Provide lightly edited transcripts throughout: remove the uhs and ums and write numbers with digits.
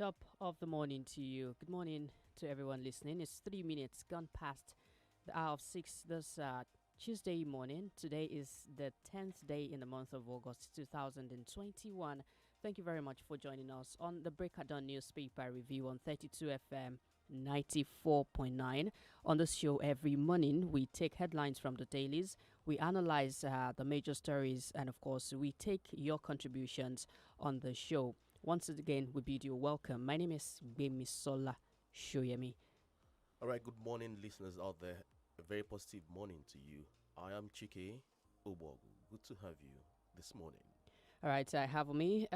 Top of the morning to you. Good morning to everyone listening. It's 3 minutes gone past the hour of 6 this Tuesday morning. Today is the 10th day in the month of August 2021. Thank you very much for joining us on the Break at Dawn newspaper review on 32 FM 94.9. On this show every morning, we take headlines from the dailies, we analyze the major stories, and of course, we take your contributions on the show. Once again, we bid you welcome. My name is GBEMISOLA. SOYEMI. All right, good morning, listeners out there. A very positive morning to you. I am CHIKE, OGBOGU. Good to have you this morning. All right, I have me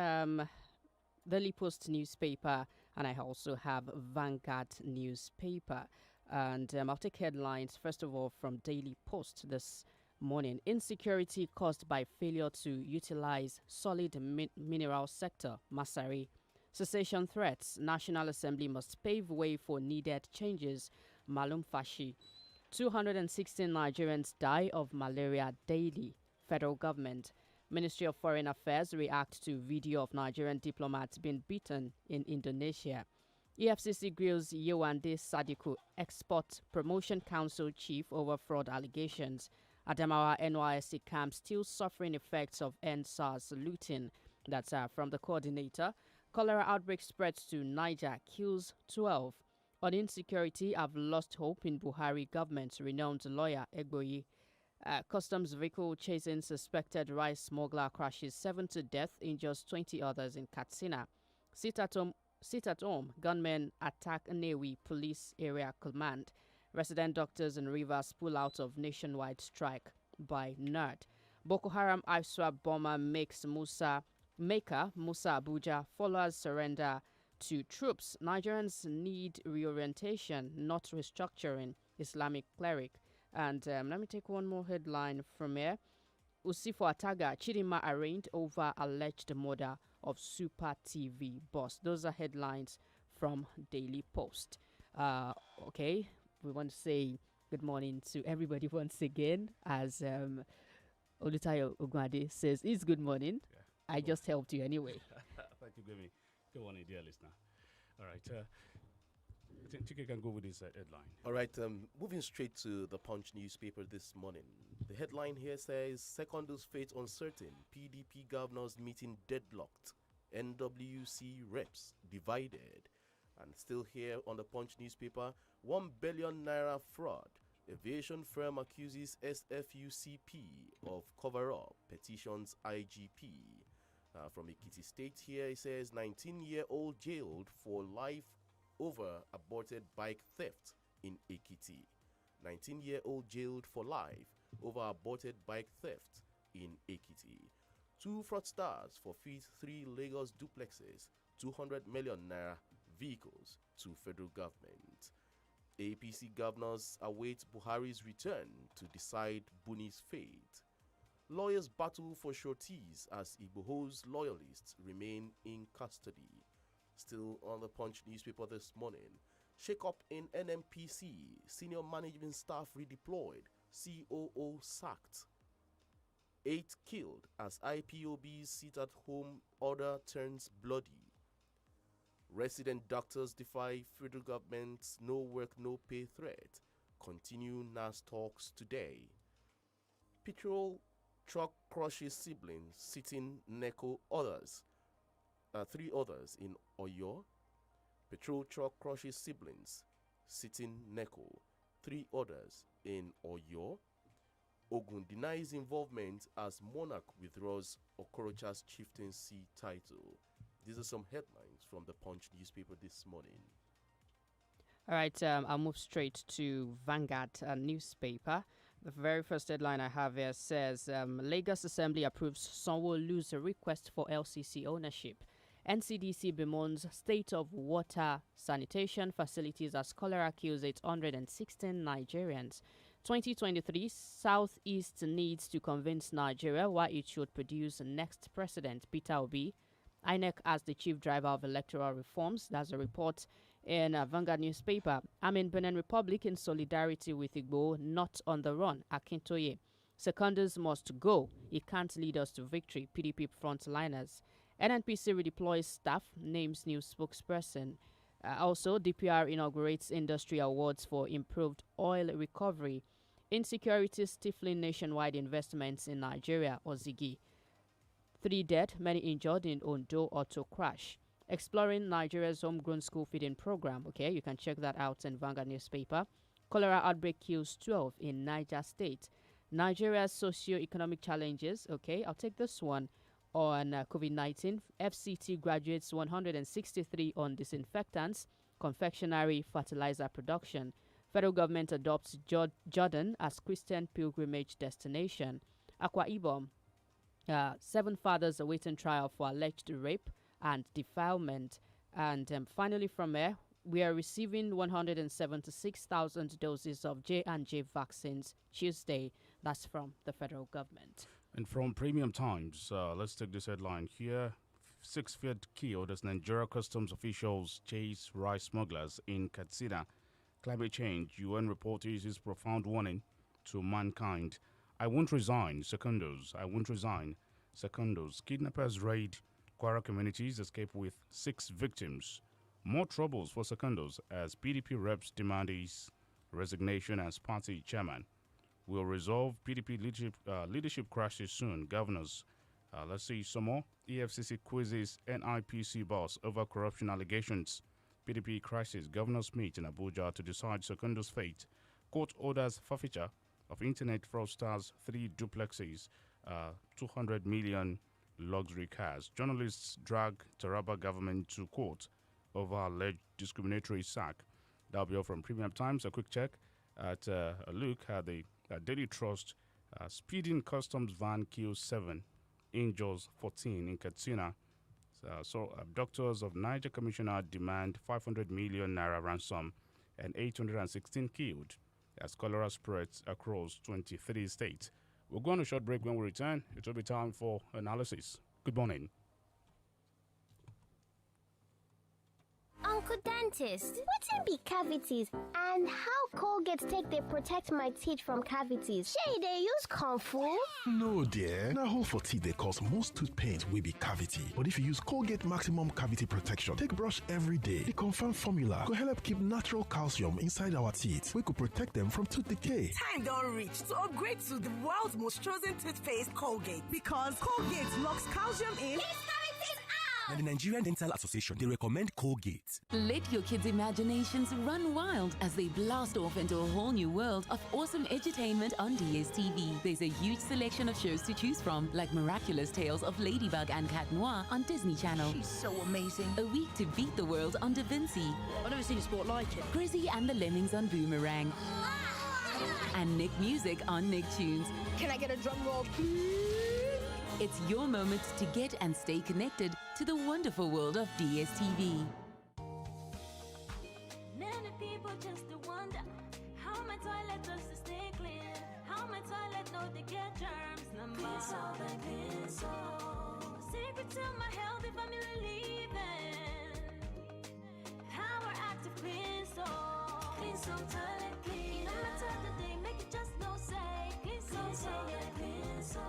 Daily Post newspaper, and I also have Vanguard newspaper. And I'll take headlines, first of all, from Daily Post this morning. Insecurity caused by failure to utilize solid mineral sector, Masari. Cessation threats. National Assembly must pave way for needed changes, Malum Fashi. 216 Nigerians die of malaria daily, federal government. Ministry of Foreign Affairs react to video of Nigerian diplomats being beaten in Indonesia. EFCC grills Yewande Sadiku, Export Promotion Council chief, over fraud allegations. Adamawa NYSC camp still suffering effects of NSARS looting. That's from the coordinator. Cholera outbreak spreads to Niger, kills 12. On insecurity, I've lost hope in Buhari government, renowned lawyer Egboyi. Customs vehicle chasing suspected rice smuggler crashes 7 to death, injures 20 others in Katsina. Sit at home, gunmen attack Newi police area command. Resident doctors in Rivers pull out of nationwide strike by NERD. Boko Haram ISWAP bomber makes Musa Abuja followers surrender to troops. Nigerians need reorientation, not restructuring, Islamic cleric. And let me take one more headline from here. Usifo Ataga, Chidinma arraigned over alleged murder of Super TV boss. Those are headlines from Daily Post. Okay, we want to say good morning to everybody once again. As OLUTAYO OGUNADE says, it's good morning. Yeah. I just helped you anyway. Thank you, Gbemi. Good morning, dear listener. All right. I think Chike can go with this headline. All right, moving straight to the Punch newspaper this morning. The headline here says, Secondus fate uncertain, PDP governors meeting deadlocked, NWC reps divided. And still here on the Punch newspaper, 1 billion naira fraud. Aviation firm accuses SFUCP of cover-up, petitions IGP. From Ekiti State here, it says 19-year-old jailed for life over aborted bike theft in Ekiti. 19-year-old jailed for life over aborted bike theft in Ekiti. 2 fraudsters forfeit 3 Lagos duplexes, 200 million naira vehicles to federal government. APC governors await Buhari's return to decide Buni's fate. Lawyers battle for sureties as Igboho's loyalists remain in custody. Still on the Punch newspaper this morning, shake-up in NMPC, senior management staff redeployed, COO sacked. 8 killed as IPOB's sit-at-home order turns bloody. Resident doctors defy federal government's no work, no pay threat. Continue NAS talks today. Petrol truck crushes siblings, sitting NECO others. 3 others in Oyo. Petrol truck crushes siblings, sitting NECO. 3 others in Oyo. Ogun denies involvement as monarch withdraws Okorocha's chieftaincy title. These are some headlines from the Punch newspaper this morning. All right, I'll move straight to Vanguard newspaper. The very first headline I have here says, Lagos Assembly approves Sanwo-Olu's request for LCC ownership. NCDC bemoans state of water sanitation facilities as cholera kills 816 Nigerians. 2023, Southeast needs to convince Nigeria why it should produce next president, Peter Obi. INEC as the chief driver of electoral reforms. That's a report in Vanguard newspaper. I'm in Benin Republic in solidarity with Igbo, not on the run, Akintoye. Seconders must go. It can't lead us to victory, PDP frontliners. NNPC redeploys staff, names new spokesperson. Also, DPR inaugurates industry awards for improved oil recovery. Insecurity stifling nationwide investments in Nigeria, Ozigi. 3 dead, many injured in Ondo auto crash. Exploring Nigeria's homegrown school feeding program. Okay, you can check that out in Vanguard newspaper. Cholera outbreak kills 12 in Niger State. Nigeria's socio-economic challenges. Okay, I'll take this one on COVID-19. FCT graduates 163 on disinfectants, confectionery, fertilizer production. Federal government adopts Jordan as Christian pilgrimage destination. Akwa Ibom. 7 fathers awaiting trial for alleged rape and defilement. And finally from there, we are receiving 176,000 doses of J&J vaccines Tuesday. That's from the federal government. And from Premium Times, let's take this headline here. 6 field killed as Nigeria customs officials chase rice smugglers in Katsina. Climate change, UN report issues profound warning to mankind. I won't resign, secondos. I won't resign, secondos. Kidnappers raid Kwara communities, escape with 6 victims. More troubles for secondos as PDP reps demand his resignation as party chairman. Will resolve PDP leadership crashes soon. Governors, let's see some more. EFCC quizzes NIPC boss over corruption allegations. PDP crisis. Governors meet in Abuja to decide secondos' fate. Court orders forfeiture of internet fraudsters 3 duplexes, 200 million luxury cars. Journalists drag Taraba government to court over alleged discriminatory sack. That'll be all from Premium Times. A quick check at a look at the Daily Trust. Speeding customs van kills 7, injures 14 in Katsina. So abductors of Niger Commissioner demand 500 million naira ransom and 816 killed as cholera spreads across 23 states. We'll go on a short break. When we return, it will be time for analysis. Good morning. Uncle Dentist, wetin be cavities and how Colgate take dey protect my teeth from cavities? Shey dey use comfort? No dear, na hole for teeth dey cause most tooth pain wey be cavity. But if you use Colgate Maximum Cavity Protection take brush every day, the confirmed formula go help keep natural calcium inside our teeth wey go protect them from tooth decay. Time don reach to upgrade to the world's most chosen toothpaste, Colgate, because Colgate locks calcium in. And the Nigerian Dental Association, they recommend Colgate. Let your kids' imaginations run wild as they blast off into a whole new world of awesome edutainment on DSTV. There's a huge selection of shows to choose from, like Miraculous Tales of Ladybug and Cat Noir on Disney Channel. She's so amazing. A week to beat the world on Da Vinci. I've never seen a sport like it. Grizzy and the Lemmings on Boomerang. And Nick Music on Nicktunes. Can I get a drum roll, please? It's your moment to get and stay connected to the wonderful world of DSTV. Many people just wonder how my toilet does to stay clean, how my toilet know they get germs. Clean soul and clean soul. Secret to my healthy family living. Power active clean soul. Clean soul toilet clean. No matter the day, make it just no say. Clean soul and clean soul.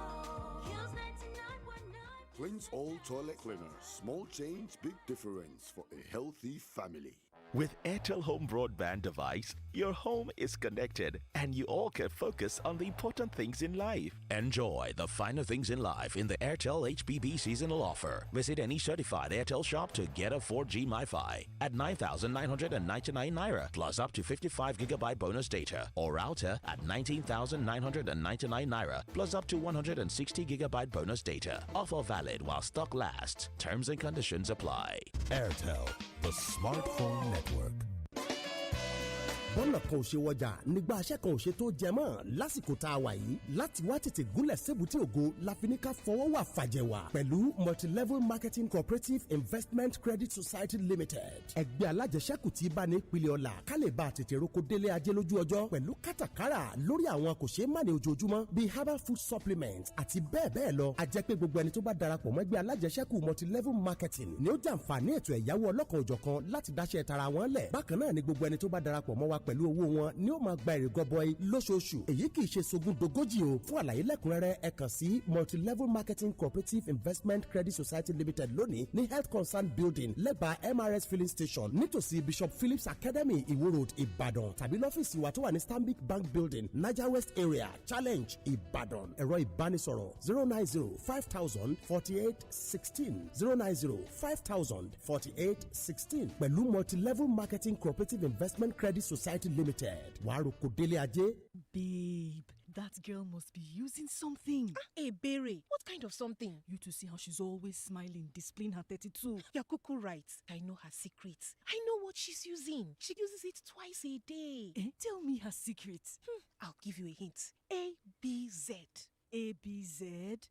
Cleanse all toilet cleaners. Small change, big difference for a healthy family. With Airtel Home Broadband device, your home is connected and you all can focus on the important things in life. Enjoy the finer things in life in the Airtel HBB seasonal offer. Visit any certified Airtel shop to get a 4G MiFi at 9,999 Naira plus up to 55 GB bonus data, or router at 19,999 Naira plus up to 160 GB bonus data. Offer valid while stock lasts. Terms and conditions apply. Airtel, the smartphone network. bọ́nà kan ò ṣe wọjà nígbà aṣẹ́ kan ò ṣe tó jẹ mọ́ lásìkò tá a wà yìí láti wá tètè gúnlẹ̀ sébùté ògo la fi ní ká fọwọ́ wà fàjẹ̀wà pẹ̀lú multilevel marketing cooperative investment credit society limited ẹgbẹ́ alájẹsẹ́kù tí bá ní ìpìlẹ̀ ọ̀la ká lè bá tètè roko délé ajé lójú ọjọ́ pẹ̀lú kátàkárà lórí àwọn kò ṣe é má ní ojoojúmọ́ bíi herbal food supplement àti bẹ́ẹ̀ bẹ́ẹ̀ lọ a jẹ́ pé gbogbo ẹni tó bá darapọ̀ mọ́ ẹgbẹ́ alájẹsẹ́kù multilevel marketing ni ó jàǹfààní ètò ẹ̀yáwó ọlọ́kan òjọ̀kan láti dáṣẹ́ tara wọn lẹ̀ bákan náà ni gbogbo ẹni tó bá darapọ̀ mọ́ wa pẹ̀lú owó wọn ni ó máa gba èrè gọbọi lóṣooṣù. Èyí kì í ṣe sogúndogójì o. Fún àlàyé lẹ́kùnrẹ́rẹ́ ẹ kàn sí Multi-Level Marketing Cooperative Investment Credit Society Limited lónìí ní Health Concern Building lẹ́bàá MRS Filling Station nítòsí Bishop Phillips Academy Iwo Road Ìbàdàn tàbí lọ́fíìsì wa tó wà ní Stanbic Bank Building Niger West Area Challenge Ìbàdàn. Ẹ̀rọ ìbánisọ̀rọ̀ 090-5000-4816 090-5000-4816 pẹ̀lú Multi-Level Marketing Cooperative Investment Credit Society Limited. Wàá roko délé ajé. Babe, that girl must be using something. Hey, Berry, what kind of something? You to see how she's always smiling, displaying her 32. You're cuckoo right. I know her secrets. I know what she's using. She uses it twice a day. Tell me her secrets. I'll give you a hint. ABZ. ABZ?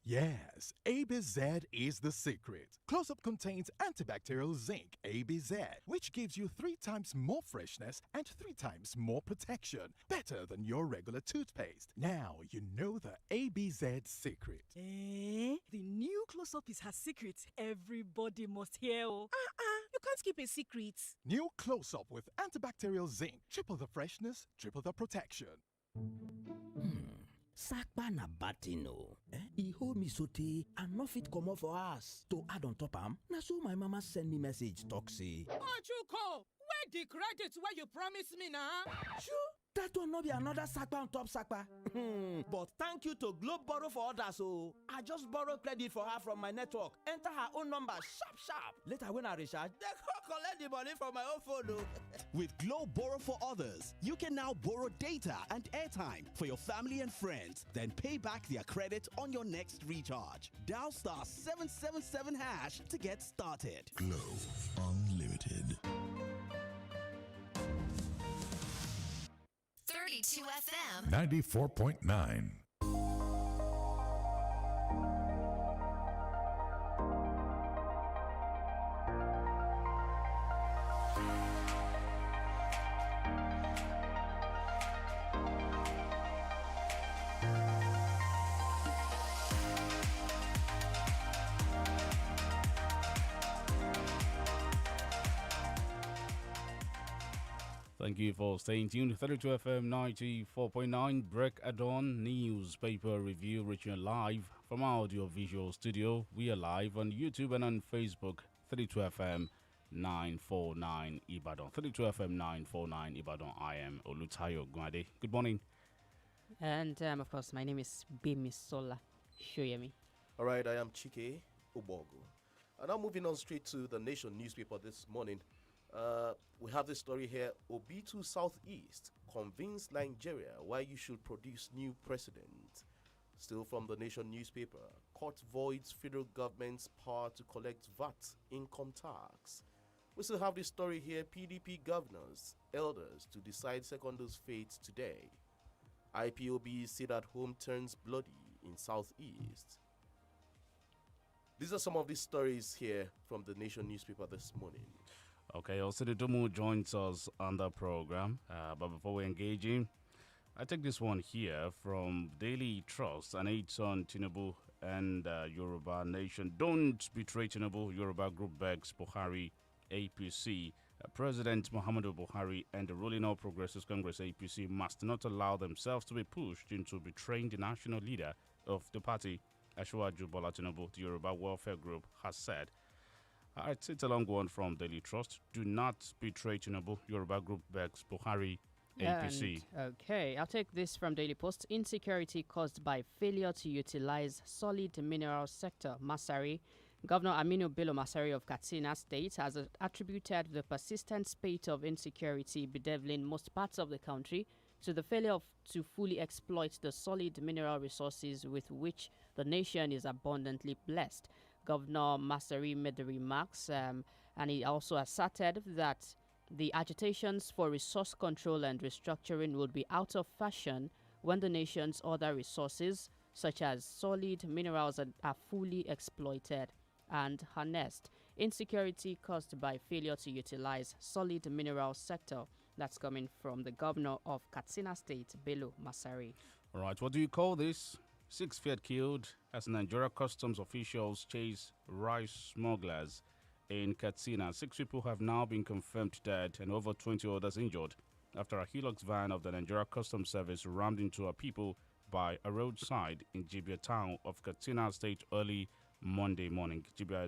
Yes, ABZ is the secret. Close-Up contains antibacterial zinc, ABZ, which gives you 3 times more freshness and 3 times more protection. Better than your regular toothpaste. Now you know the ABZ secret. The new Close-Up is her secret. Everybody must hear. You can't keep a secret. New Close-Up with antibacterial zinc. Triple the freshness, triple the protection. Sakpa na bad thing o. E hold me sotey I no fit comot for house. To add on top am, na so my mama send me message talk say, Ojuko, where the credit where you promise me now? Sure, that one no be another Sakpa on top Sakpa. But thank you to Globe Borrow for others o. I just borrow credit for her from my network. Enter her own number sharp sharp. Later when I recharge, they collect the money from my own phone o. With Globe Borrow for Others, you can now borrow data and airtime for your family and friends, then pay back their credit on your next recharge. Dial *777# to get started. Globe Unlimited. 32 FM 94.9. Thank you for staying tuned. 32 FM 94.9 Break at Dawn newspaper review reaching live from our audio-visual studio. We are live on YouTube and on Facebook. 32 FM 949 Ibadan. 32 FM 949 Ibadan. I am OLUTAYO, OGUNADE. Good morning. And of course, my name is GBEMISOLA. SOYEMI. All right, I am CHIKE, OGBOGU. And now moving on straight to the Nation newspaper this morning. We have this story here. Obitu Southeast convinced Nigeria why you should produce new president. Still from the Nation newspaper. Court voids federal government's power to collect VAT income tax. We still have this story here. PDP governors, elders to decide Secondo's fate today. IPOB sit at home turns bloody in Southeast. These are some of the stories here from the Nation newspaper this morning. Okay, Osididumu joins us on the program. But before we engage in, I take this one here from Daily Trust, and it's on Tinubu and Yoruba Nation. Don't betray Tinubu, Yoruba Group begs Buhari, APC. President Muhammadu Buhari and the ruling All Progressives Congress APC must not allow themselves to be pushed into betraying the national leader of the party. Asiwaju Bola Tinubu, the Yoruba Welfare Group, has said. It's a long one from Daily Trust. Do not betray Tinubu. Yoruba Group begs Buhari, APC. Okay, I'll take this from Daily Post. Insecurity caused by failure to utilize solid mineral sector. Masari. Governor Aminu Bello Masari of Katsina State has attributed the persistent spate of insecurity bedeviling most parts of the country to the failure to fully exploit the solid mineral resources with which the nation is abundantly blessed. Governor Masari made the remarks, and he also asserted that the agitations for resource control and restructuring will be out of fashion when the nation's other resources, such as solid minerals, are fully exploited and harnessed. Insecurity caused by failure to utilize solid mineral sector. That's coming from the governor of Katsina State, Bello Masari. All right, what do you call this? 6 feet killed as Nigeria customs officials chase rice smugglers in Katsina. 6 people have now been confirmed dead and over 20 others injured after a Hilux van of the Nigeria Customs Service rammed into a people by a roadside in Jibia town of Katsina State early Monday morning. Jibia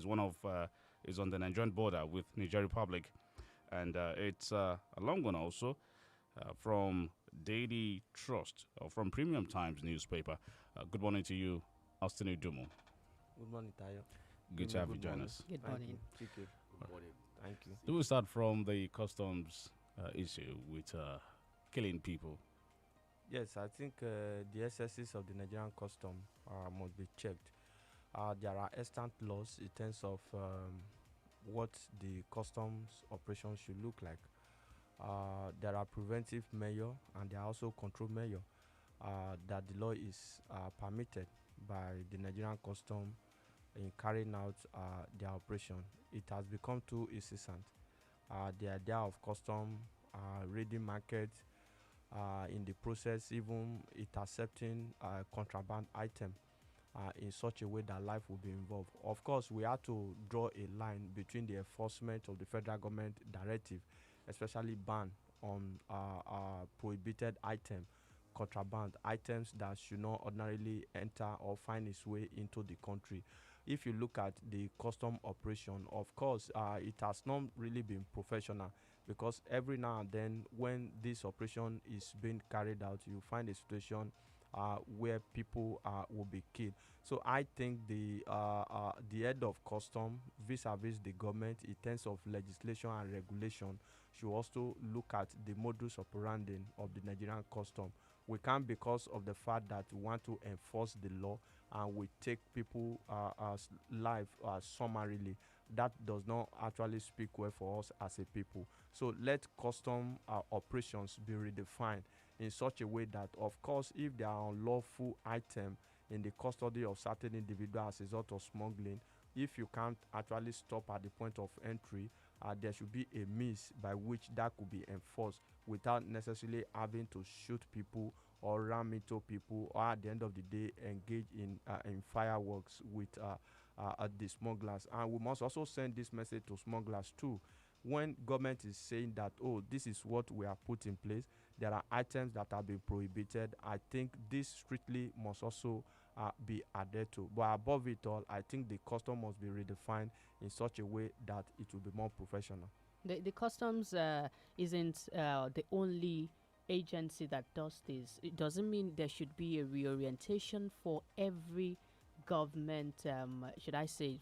is on the Nigerian border with Niger Republic, and it's a long one also from Daily Trust or from Premium Times newspaper. Good morning to you, Austin Udumo. Good morning, Tayo. Good to have you join us. Good morning. Chike. Good morning. Thank you. Do we start from the customs issue with killing people? Yes, I think the excesses of the Nigerian custom must be checked. There are extant laws in terms of what the customs operation should look like. There are preventive measures and there are also control measures that the law is permitted by the Nigerian custom in carrying out their operation. It has become too incessant. The idea of custom raiding market, in the process even intercepting contraband item in such a way that life will be involved. Of course, we have to draw a line between the enforcement of the federal government directive, especially ban on prohibited item, contraband items that should not ordinarily enter or find its way into the country. If you look at the custom operation, of course, it has not really been professional, because every now and then when this operation is being carried out, you find a situation where people will be killed. So I think the head of custom vis-a-vis the government in terms of legislation and regulation should also look at the modus operandi of the Nigerian custom. We can't, because of the fact that we want to enforce the law and we take people life summarily. That does not actually speak well for us as a people. So let custom operations be redefined in such a way that, of course, if there are unlawful items in the custody of certain individuals as a result of smuggling, if you can't actually stop at the point of entry, there should be a means by which that could be enforced without necessarily having to shoot people or ram into people, or at the end of the day engage in fireworks with the smugglers. And we must also send this message to smugglers too. When government is saying that, oh, this is what we have put in place, there are items that have been prohibited, I think this strictly must also be adhered to. But above it all, I think the custom must be redefined in such a way that it will be more professional. The customs isn't the only agency that does this. It doesn't mean there should be a reorientation for every government, should I say,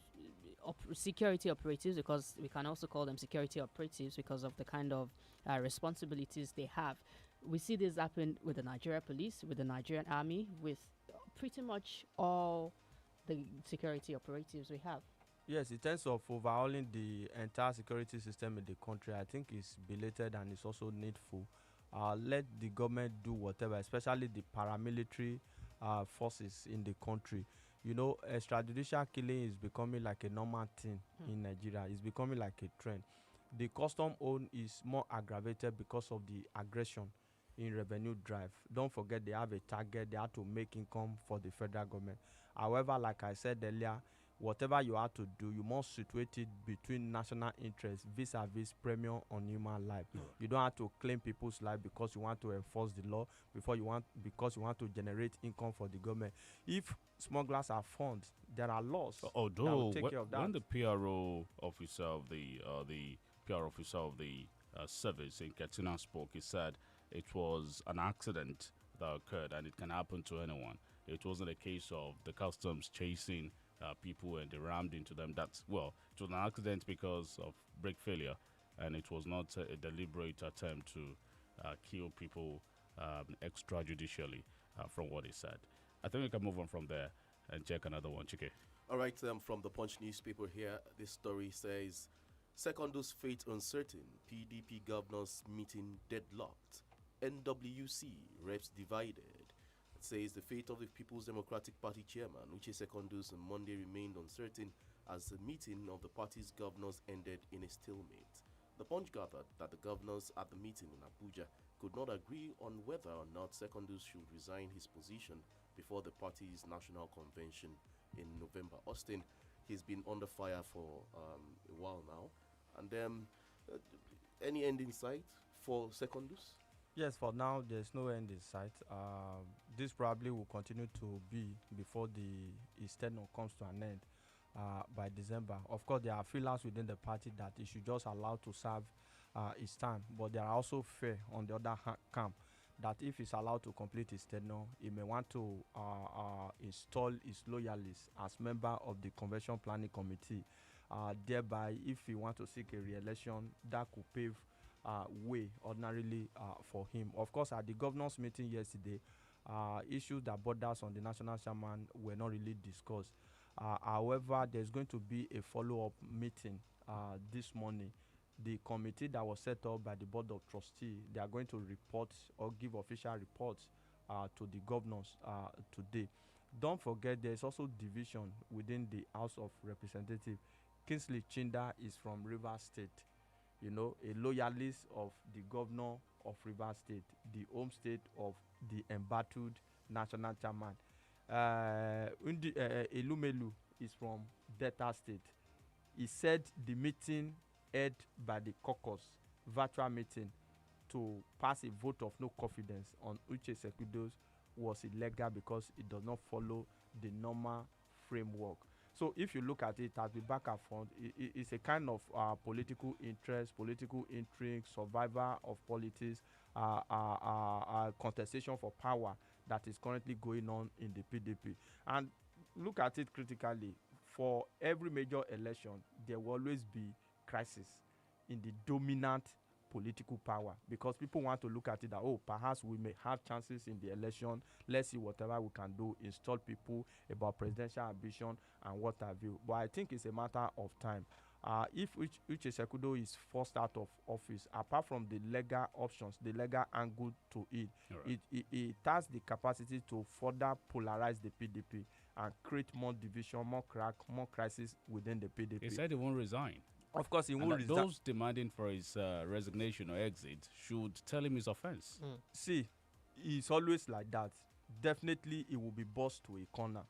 security operatives, because we can also call them security operatives because of the kind of responsibilities they have. We see this happen with the Nigeria police, with the Nigerian army, with pretty much all the security operatives we have. Yes, in terms of overhauling the entire security system in the country, I think it's belated and it's also needful. Let the government do whatever, especially the paramilitary forces in the country. You know, extrajudicial killing is becoming like a normal thing in Nigeria. It's becoming like a trend. The custom own is more aggravated because of the aggression in revenue drive. Don't forget, they have a target. They have to make income for the federal government. However, like I said earlier, whatever you have to do, you must situate it between national interests vis-a-vis premium on human life. You don't have to claim people's life because you want to enforce the law, because you want to generate income for the government. If smugglers are found, there are laws that will take care of that. When the PRO officer of the PR officer of the service in Katsina spoke, he said it was an accident that occurred and it can happen to anyone. It wasn't a case of the customs chasing people and they rammed into them. It was an accident because of brake failure, and it was not a deliberate attempt to kill people extrajudicially, from what he said. I think we can move on from there and check another one. Chike. All right, from the Punch newspaper here, this story says, Secondus fate uncertain, PDP governors meeting deadlocked, NWC reps divided. It says the fate of the People's Democratic Party chairman, Uche Secondus, on Monday remained uncertain as the meeting of the party's governors ended in a stalemate. The Punch gathered that the governors at the meeting in Abuja could not agree on whether or not Secondus should resign his position before the party's national convention in November. Austin, he's been under fire for a while now. And any end in sight for Secondus? Yes, for now, there's no end in sight. This probably will continue to be before the his tenure comes to an end by December. Of course, there are feelers within the party that he should just allow to serve his time, but there are also fair on the other camp that if he's allowed to complete his tenure, he may want to install his loyalists as member of the convention planning committee. Thereby, if he wants to seek a re-election, that could pave way ordinarily for him. Of course, at the governors' meeting yesterday, issues that borders on the national chairman were not really discussed. However, there's going to be a follow-up meeting this morning. The committee that was set up by the board of trustees, they are going to report or give official reports to the governors today. Don't forget, there is also division within the House of Representatives. Kingsley Chinda is from Rivers State, you know, a loyalist of the governor of Rivers State, the home state of the embattled national chairman. Elumelu is from Delta State. He said the meeting held by the caucus, virtual meeting, to pass a vote of no confidence on Uche Sekudo's was illegal because it does not follow the normal framework. So if you look at it as the back and front, it's a kind of political interest, political intrigue, survivor of politics, contestation for power that is currently going on in the PDP. And look at it critically. For every major election, there will always be crisis in the dominant political power, because people want to look at it that, oh, perhaps we may have chances in the election. Let's see whatever we can do, install people about presidential ambition and what have you. But I think it's a matter of time. If Uche Sekudo is forced out of office, apart from the legal options, the legal angle to it, right, it has the capacity to further polarize the PDP and create more division, more crack, more crisis within the PDP. He said he won't resign. Of course, he won't resign. Those demanding for his resignation or exit should tell him his offense. See, he's always like that. Definitely, he will be bossed to a corner.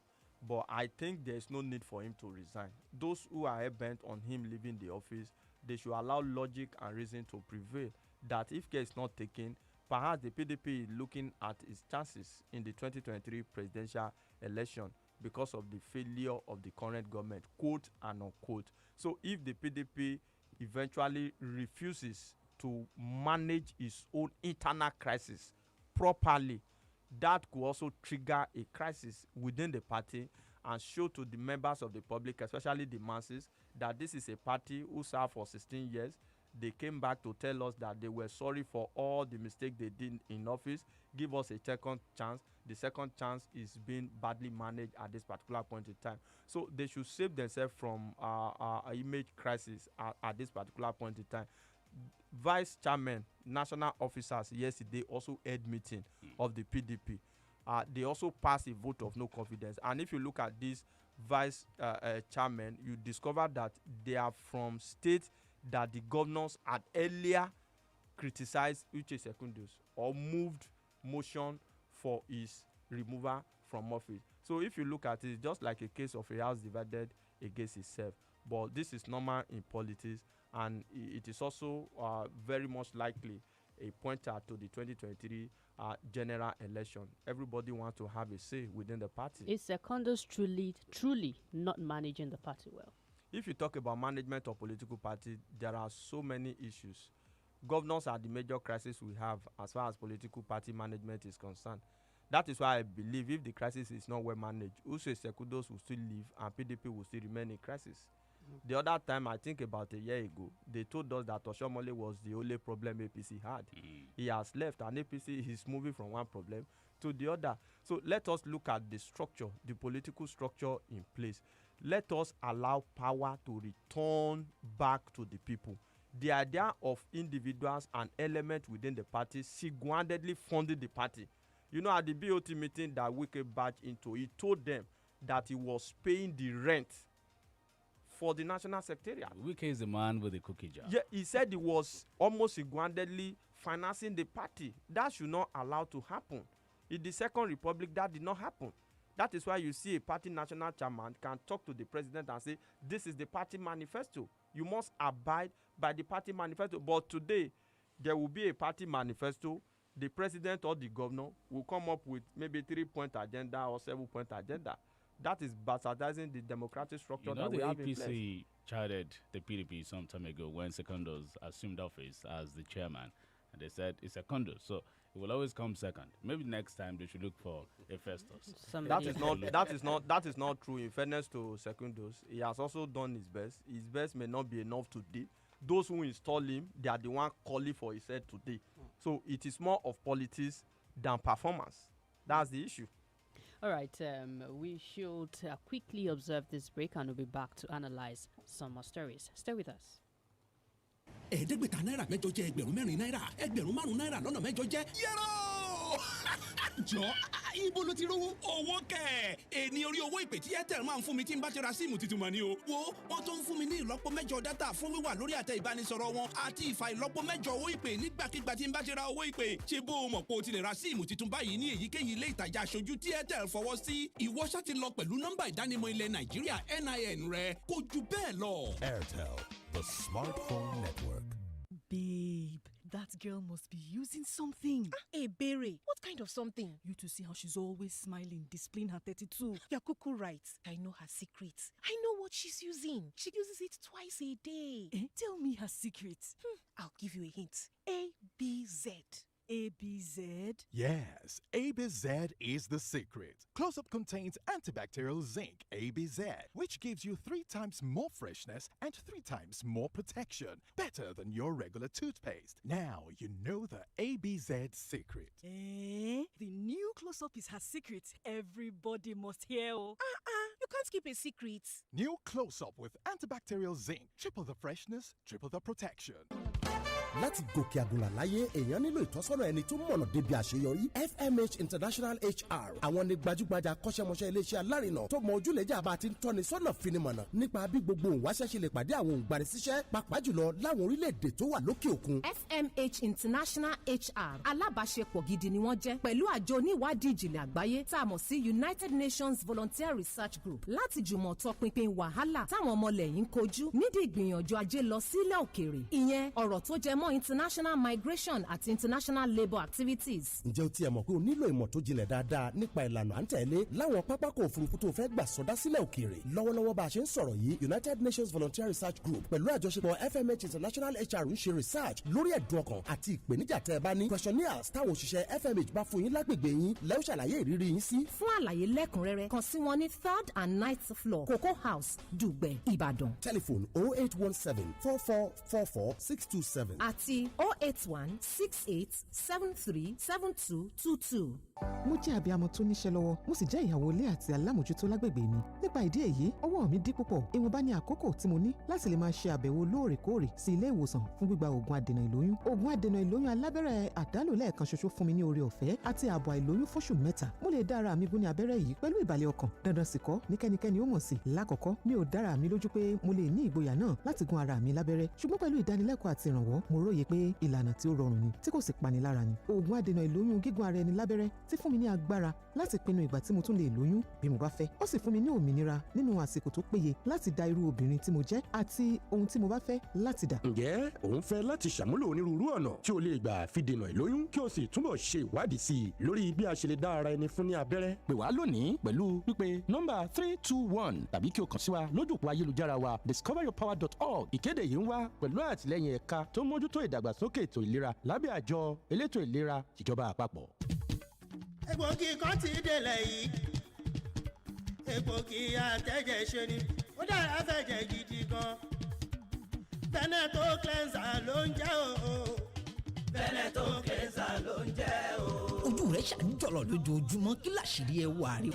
But I think there's no need for him to resign. Those who are bent on him leaving the office, they should allow logic and reason to prevail. That if care is not taken, perhaps the PDP is looking at its chances in the 2023 presidential election because of the failure of the current government, quote and unquote. So if the PDP eventually refuses to manage its own internal crisis properly, that could also trigger a crisis within the party and show to the members of the public, especially the masses, that this is a party who served for 16 years. They came back to tell us that they were sorry for all the mistakes they did in office, give us a second chance. The second chance is being badly managed at this particular point in time. So they should save themselves from image crisis at this particular point in time. Vice chairman, national officers yesterday also held meeting of the PDP. They also passed a vote of no confidence. And if you look at this vice chairman, you discover that they are from states that the governors had earlier criticized Uche Secondus or moved motion for his removal from office. So if you look at it, it's just like a case of a house divided against itself. But this is normal in politics, and it is also very much likely a pointer to the 2023 general election. Everybody wants to have a say within the party. Is Secondus truly not managing the party well? If you talk about management of political party, there are so many issues. Governors are the major crisis we have as far as political party management is concerned. That is why I believe if the crisis is not well managed, Uche Sekudos will still live and PDP will still remain in crisis. The other time, I think about a year ago, they told us that Oshomole was the only problem APC had. He has left, and APC is moving from one problem to the other. So let us look at the structure, the political structure in place. Let us allow power to return back to the people. The idea of individuals and elements within the party single-handedly funding the party. You know, at the BOT meeting that Wike barged into, he told them that he was paying the rent for the national secretariat. Wike is the man with the cookie jar. Yeah, he said he was almost single-handedly financing the party. That should not allow to happen. In the Second Republic, that did not happen. That is why you see a party national chairman can talk to the president and say, this is the party manifesto. You must abide by the party manifesto. But today, there will be a party manifesto. the president or the governor will come up with maybe 3-point agenda or 7-point agenda. That is bastardizing the democratic structure that we have in place. The APC chided the PDP some time ago when Secondos assumed office as the chairman, and they said it's Secondos, so it will always come second. Maybe next time they should look for a Festus. That is not true. In fairness to Secondos, he has also done his best. His best may not be enough today. Those who install him, they are the one calling for his head today. So it is more of politics than performance. That's the issue. All right, we should quickly observe this break and we'll be back to analyze some more stories. Stay with us. ẹ̀ẹ́dẹ́gbẹ̀ta náírà mẹ́jọ jẹ́ ẹgbẹ̀rún mẹ́rin náírà ẹgbẹ̀rún márùn-ún náírà lọ́nà mẹ́jọ jẹ́ yẹ́rọ. jọ ibo ló ti rówó. owó kẹ̀ èní orí owó ìpè tí Airtel máa ń fún mi tí n bá ti ra síìmù tuntun mà ní o. wo wọ́n tó ń fún mi ní ìlọ́po mẹ́jọ dátà fún wíwà lórí àtẹ ìbánisọ̀rọ̀ wọn àti ìfà ìlọ́po mẹ́jọ owó ìpè nígbàkigbà tí n bá ti ra owó ìpè. ṣé bó o mọ̀ pé o ti lè ra síìmù tuntun báyìí ní èyíkéyìí ilé ìtajà aṣojú tí Airtel fọwọ́ sí. ìwọ ṣá ti lọ pẹ̀lú nọ́mbà ìdánimọ̀ ilẹ̀ Nàìjíríà NIN rẹ kò ju bẹ́ẹ̀ lọ. Airtel, the smartphone network. Babe, that girl must be using something. Hey, Berry, what kind of something? You to see how she's always smiling, displaying her 32. You're cuckoo right. I know her secrets. I know what she's using. She uses it twice a day. Tell me her secrets. I'll give you a hint. ABZ. ABZ? Yes, ABZ is the secret. Close-Up contains antibacterial zinc, ABZ, which gives you 3 times more freshness and 3 times more protection. Better than your regular toothpaste. Now you know the ABZ secret. The new Close-Up is her secret. Everybody must hear. You can't keep a secret. New Close-Up with antibacterial zinc. Triple the freshness, triple the protection. láti gòkè àgùnlà láyé èèyàn nílò ìtọ́sọ́nà ẹni tó mọ̀nà débi àṣeyọrí. FMH International HR àwọn ni gbajúgbajà akọ́ṣẹ́mọṣẹ́ iléeṣẹ́ alárinà tó mọ ojúlẹ̀jà bá ti ń tọ́ni sọ́nà finimọ̀nà nípa bí gbogbo òǹwáṣẹ́ ṣe lè pàdé àwọn òǹgbanisíṣẹ́ pàápàá jùlọ láwọn orílẹ̀-èdè tó wà lókè òkun. FMH International HR alábàáṣepọ̀ gidi ni wọ́n jẹ́ pẹ̀lú àjọ oníwádìí ìjìnlẹ̀ àgbáyé tá a mọ̀ sí United Nations Volunteer Research Group láti jùmọ̀ tọpinpin wàhálà táwọn ọmọlẹ́yìn ń kojú nídìí ìgbìyànjú ajé lọ sílẹ̀ òkèèrè. ìyẹn ọ̀rọ̀ tó jẹ mọ́ international migration àti international labour activities. ǹjẹ́ o tiẹ̀ mọ̀ pé o nílò ìmọ̀ tó jinlẹ̀ dáadáa nípa ìlànà à ń tẹ̀lé láwọn pápákọ̀ òfurufú tó fẹ́ gbà sọdá sílẹ̀ òkèèrè. lọ́wọ́lọ́wọ́ bá a ṣe ń sọ̀rọ̀ yìí United Nations Volunteer Research Group pẹ̀lú àjọṣepọ̀ FMH International HR ń ṣe research lórí ẹ̀dùn ọkàn àti ìpèníjà tẹ́ ẹ bá ní. questionnaires táwọn òṣìṣẹ́ FMH bá fún yín lágbègbè yín lẹ́ ó ṣàlàyé ìrírí yín sí. fún àlàyé lẹ́kùnrẹ́rẹ́ kàn sí wọn ní 3rd and 9th floor Cocoa House Dùgbẹ̀ Ìbàdàn. telephone 0817 4444 627 àti 08168737222. mo jẹ́ abiyamọ tó níṣẹ́ lọ́wọ́ mo sì jẹ́ ìyàwó ilé àti alámòjútó lágbègbè mi. nípa ìdí èyí ọwọ́ mi dí púpọ̀ ìwọ̀nba ní àkókò tí mo ní láti lè máa ṣe àbẹ̀wò lóòrèkóòrè sí ilé ìwòsàn fún gbígba oògùn adènà ìlóyún. oògùn adènà ìlóyún alábẹ́rẹ́ àdálò lẹ́ẹ̀kan ṣoṣo fún mi ní oore ọ̀fẹ́ àti ààbò àìlóyún fóṣù 3. mo lè dá ara mi gún ní abẹ́rẹ́ yìí pẹ̀lú ìbàlẹ̀ ọkàn. dandan sì kọ́ ní kẹ́nikẹ́ni ó mọ̀ sí. lákọ̀ọ́kọ́ mi ò dára mi lójú pé mo lè ní ìgboyà náà láti gún ara mi lábẹ́rẹ́ ṣùgbọ́n pẹ̀lú ìdánilẹ́kọ̀ọ́ àti ìrànwọ́ mo róye pé ìlànà tí ó rọrùn ni tí kò sì pani lára ni. oògùn adènà ìlóyún gígún ara ẹni lábẹ́rẹ́ ti fún mi ní agbára láti pinnu ìgbà tí mo tún lè lóyún bí mo bá fẹ́. ó sì fún mi ní òmìnira nínú àsìkò tó péye láti dá irú obìnrin tí mo jẹ́ àti ohun tí mo bá fẹ́ láti dà. ǹjẹ́ òun fẹ́ láti ṣàmúlò onírúurú ọ̀nà tí o lè gbà fi dènà ìlóyún kí o sì túbọ̀ ṣe ìwádìí sí i lórí bí a ṣe lè dá ara ẹni fún ní abẹ́rẹ́? pè wá lónìí pẹ̀lú pípe nọ́mbà 321 tàbí kí o kàn sí wa lójú òpó ayélujára wa discoveryourpower.org. ìkéde yìí ń wá pẹ̀lú àtìlẹ́yìn ẹ̀ka tó mójútó ìdàgbàsókè ètò ìlera lábẹ́ àjọ elétò ìlera ìjọba àpapọ̀. egbògi kan ti délẹ̀ yìí egbògi àtẹ̀jẹ̀ ṣe ni ó dára fẹ̀jẹ̀ gidi gan. Veneto cleanser ló ń jẹ́ o. Veneto cleanser ló ń jẹ́ o. ojú rẹ̀ ṣàǹjọ̀lọ̀ lójoojúmọ́ kí làṣírí ẹ wà rí.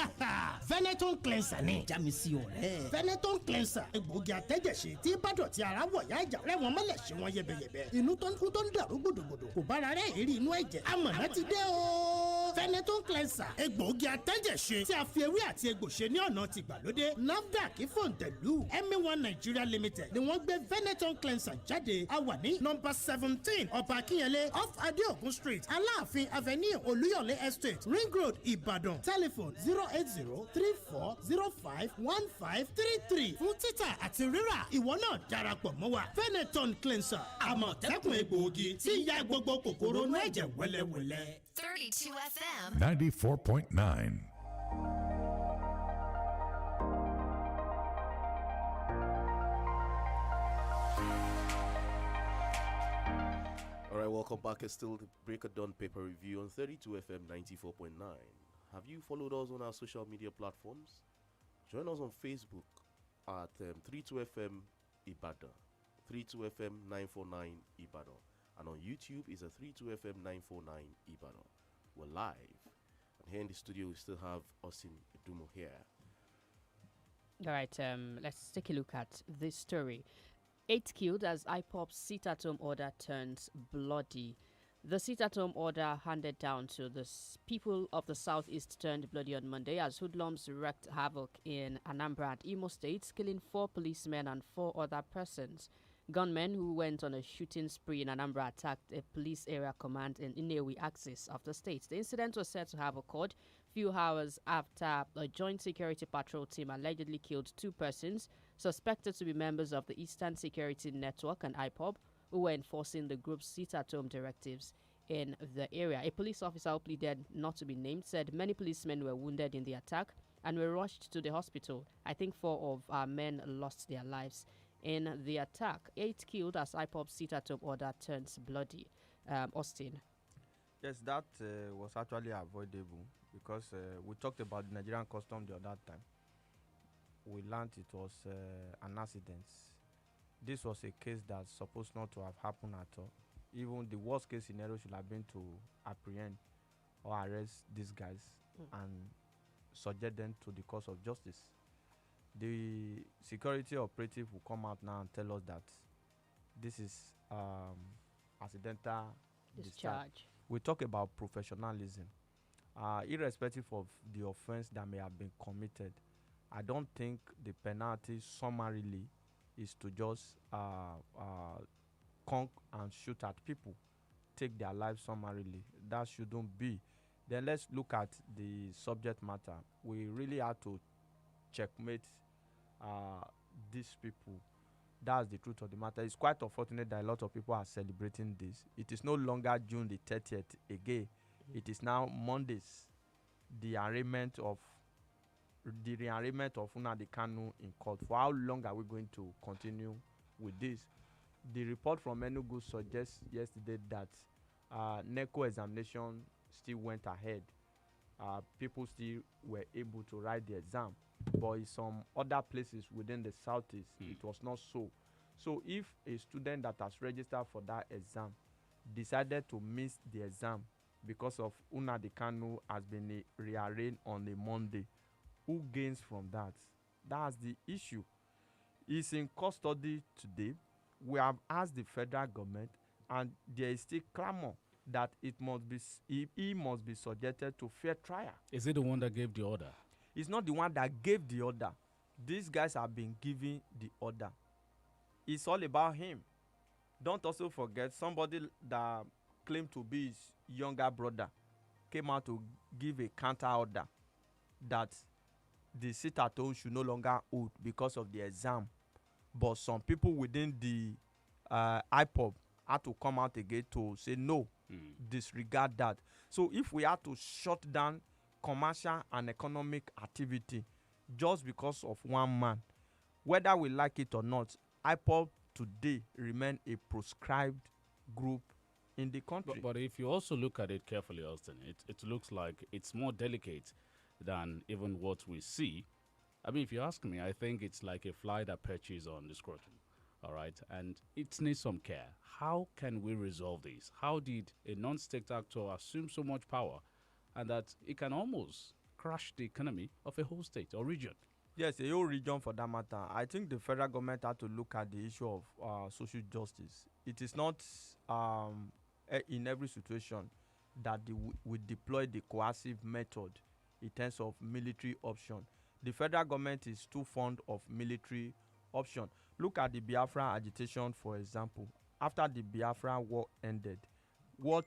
Veneto cleanser ni. já mi sí ọ̀rẹ́. Veneto cleanser egbògi àtẹ̀jẹ̀ṣe tí bádọ̀tí ara wọ̀ yá ìjà rẹ̀ wọ́n mọ́lẹ̀ ṣe wọ́n yẹbẹyẹbẹ. inú tó ń dàrú gbòdògbòdò kò bára rẹ̀ èrí inú ẹ̀jẹ̀. amọ̀nà ti dé o. Pheneton cleanser egbòogi atẹ́jẹ̀ṣe tí a fi ewé àti egbò ṣe ní ọ̀nà tìgbàlódé. NAFDAC fòǹtẹ̀lù MA1 Nigeria Limited ni wọ́n gbé Pheneton cleanser jáde. A wà ní nọ́mbà 17 Ọba Akínyẹlé off Adeokun Street Aláàfin Avenue Olúyọ̀lé Estate Ring Road Ìbàdàn. Telephone 08034051533 fún títà àti rírà. Ìwọ náà darapọ̀ mọ́ wa. Pheneton cleanser àmọ̀tẹ́kùn egbòogi tí ń ya gbogbo kòkòrò inú ẹ̀jẹ̀ wẹ́lẹ́wẹ́lẹ́. 32 FM 94.9. All right, welcome back. It's still the Break of Dawn paper review on 32 FM 94.9. Have you followed us on our social media platforms? Join us on Facebook at 32FM Ibadan, 32FM 949 Ibadan, and on YouTube is a 32FM 949 Ibadan. We're live, and here in the studio we still have Austin Edumo here. All right, let's take a look at this story. 8 killed as IPOP's sit-at-home order turns bloody. The sit-at-home order handed down to the people of the southeast turned bloody on Monday as hoodlums wreaked havoc in Anambra and Imo states, killing 4 policemen and 4 other persons. Gunmen who went on a shooting spree in Anambra attacked a police area command in Inewi axis of the state. The incident was said to have occurred few hours after a joint security patrol team allegedly killed 2 persons suspected to be members of the Eastern Security Network and IPOB, who were enforcing the group's sit-at-home directives in the area. A police officer who pleaded not to be named said many policemen were wounded in the attack and were rushed to the hospital. I think 4 of our men lost their lives in the attack. 8 killed as IPOB's sit-at-home order turns bloody. Austin. Yes, that was actually avoidable because we talked about the Nigerian custom the other time. We learned it was an accident. This was a case that's supposed not to have happened at all. Even the worst case scenario should have been to apprehend or arrest these guys and subject them to the course of justice. The security operative will come out now and tell us that this is accidental discharge. We talk about professionalism. Irrespective of the offense that may have been committed, I don't think the penalty summarily is to just conk and shoot at people, take their lives summarily. That shouldn't be. Then let's look at the subject matter. We really have to checkmate these people. That's the truth of the matter. It's quite unfortunate that a lot of people are celebrating this. It is no longer June the 30th again. It is now Mondays, the rearrangement of Nnamdi Kanu in court. For how long are we going to continue with this? The report from Enugu suggests yesterday that NECO examination still went ahead. People still were able to write the exam, but in some other places within the southeast, it was not so. So if a student that has registered for that exam decided to miss the exam because of Nnamdi Kanu has been rearranged on a Monday, who gains from that? That's the issue. He's in custody today. We have asked the federal government, and there is still clamor that he must be subjected to fair trial. Is it the one that gave the order? It's not the one that gave the order. These guys have been giving the order. It's all about him. Don't also forget somebody that claimed to be his younger brother came out to give a counter order that the sit-at-home should no longer hold because of the exam. But some people within the IPOB had to come out again to say no, disregard that. So if we had to shut down commercial and economic activity just because of one man, whether we like it or not, IPOB today remain a proscribed group in the country. But if you also look at it carefully, Austin, it looks like it's more delicate than even what we see. I mean, if you ask me, I think it's like a fly that perches on the scrotum, all right? And it needs some care. How can we resolve this? How did a non-state actor assume so much power and that it can almost crash the economy of a whole state or region? Yes, a whole region for that matter. I think the federal government had to look at the issue of social justice. It is not in every situation that we deploy the coercive method in terms of military option. The federal government is too fond of military option. Look at the Biafra agitation, for example. After the Biafra war ended, what